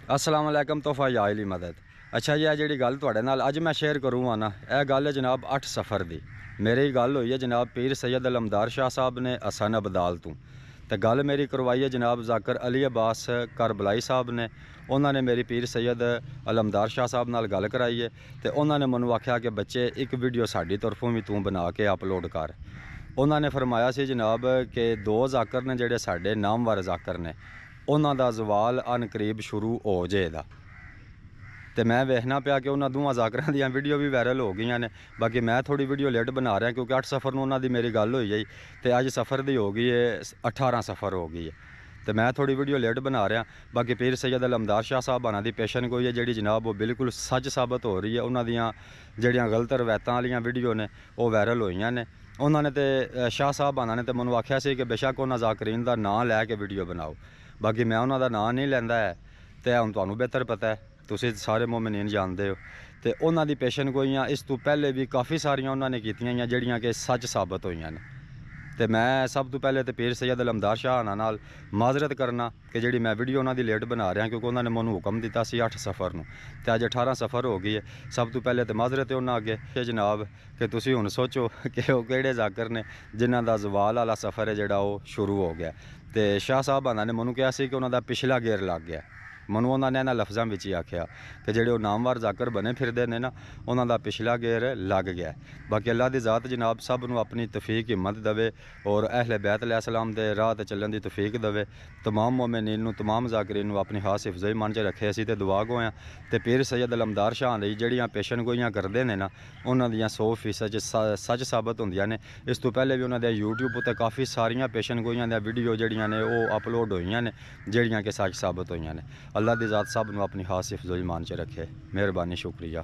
अस्सलाम वालेकुम तोहफा या अली मदद। अच्छा जी, जी गल तुहाडे नाल अज मैं शेयर करूँगा ना, यह गल है जनाब 8 सफ़र दी। मेरी गल हुई है जनाब पीर सैयद अलमदार शाह साहब ने हसन अबदाल तो गल मेरी करवाई है जनाब जाकर अली अब्बास करबलाई साहब ने। उन्होंने मेरी पीर सैयद अलमदार शाह साहब नाल गल कराई है तो उन्होंने मैनू आख्या कि बच्चे एक वीडियो साड़ी तरफों भी तू बना के अपलोड कर। उन्होंने फरमाया सी जनाब कि 2 जाकर ने जेडे साडे नामवर जाकर ने उन्हों का जवाल अन करीब शुरू हो जाएगा। तो मैं वेखना पाया कि उन्होंने दोवां जाकरां दी वीडियो भी वायरल हो गई ने। बाकी मैं थोड़ी वीडियो लेट बना रहा क्योंकि 8 सफ़र में उन्होंने मेरी गल हुई है तो अज सफ़र की हो गई है 18 सफ़र हो गई है। तो मैं थोड़ी वीडियो लेट बना रहा। बाकी पीर सैयद अलमदार शाह साहब आना की पेशन गोई है जी जनाब वो बिल्कुल सच साबित हो रही है। उन्होंने जड़ियाँ गलत रवायतों वाली वीडियो ने वो वायरल हुई ने। उन्होंने तो शाह साहब आना ने तो मैं आख्या से कि बेशक उन्होंने जाकरीन का नाँ लैके वीडियो बनाओ। बाकी मैं उन्होंने नाँ नहीं लैंदा है तो हुण तुहानूं बेहतर पता है, तुसीं सारे मोमिनीन जानते हो। तो उन्होंने पेशन गोइयां इस तू पहले भी काफ़ी सारियां उन्होंने कीतियां जड़ियाँ कि सच साबित हुई ने। तो मैं सब तो पहले तो पीर सैयद अलमदार शाह नाल माजरत करना कि जी मैं वीडियो उन्होंने लेट बना रहा क्योंकि उन्होंने मैनू हुक्म दिता सी 8 सफ़र नूं ते अज 18 सफ़र हो गई है। सब तो पहले तो माजरत है उन्होंने अगे जनाब कि तुसीं हुण सोचो कि वो किहड़े जाकर ने जिन्हां दा जवाल वाला सफ़र है जिहड़ा वो शुरू हो गया। तो शाह साहब ने मैनू कहा कि उन्होंने पिछला गेर लग गया। मैनू उन्होंने इन्हां लफ्ज़ों में ही आख्या कि जो नामवर जाकर बने फिरते हैं ना उन्होंने पिछला गेर लग गया। बाकी अल्लाह की ज़ात जनाब सब नूं अपनी तौफीक हिम्मत देवे और अहले बैत अलैहिस्सलाम दे राह ते चलण की तौफीक देवे। तमाम मोमिनीन नूं तमाम जाकरीन नूं अपनी खास हिफ्ज़ ईमान च रखे। असीं ते दुआ गोयां ते पीर सैयद अलमदार शाह लई जड़ियां पेशन गोइयां करते हैं ना उन्हां दियां 100% सच साबित होंदियां ने। इस तो पहले भी उन्होंने यूट्यूब पर काफ़ी सारियां पेशन गोइयां दी वीडियो जड़ियां ने वो अपलोड होईयां ने जड़ियां कि सच साबित होईयां ने। अल्लाह की ज़ात सब नूं अपनी खास हिफ्ज़ ईमान च रखे। मेहरबानी, शुक्रिया।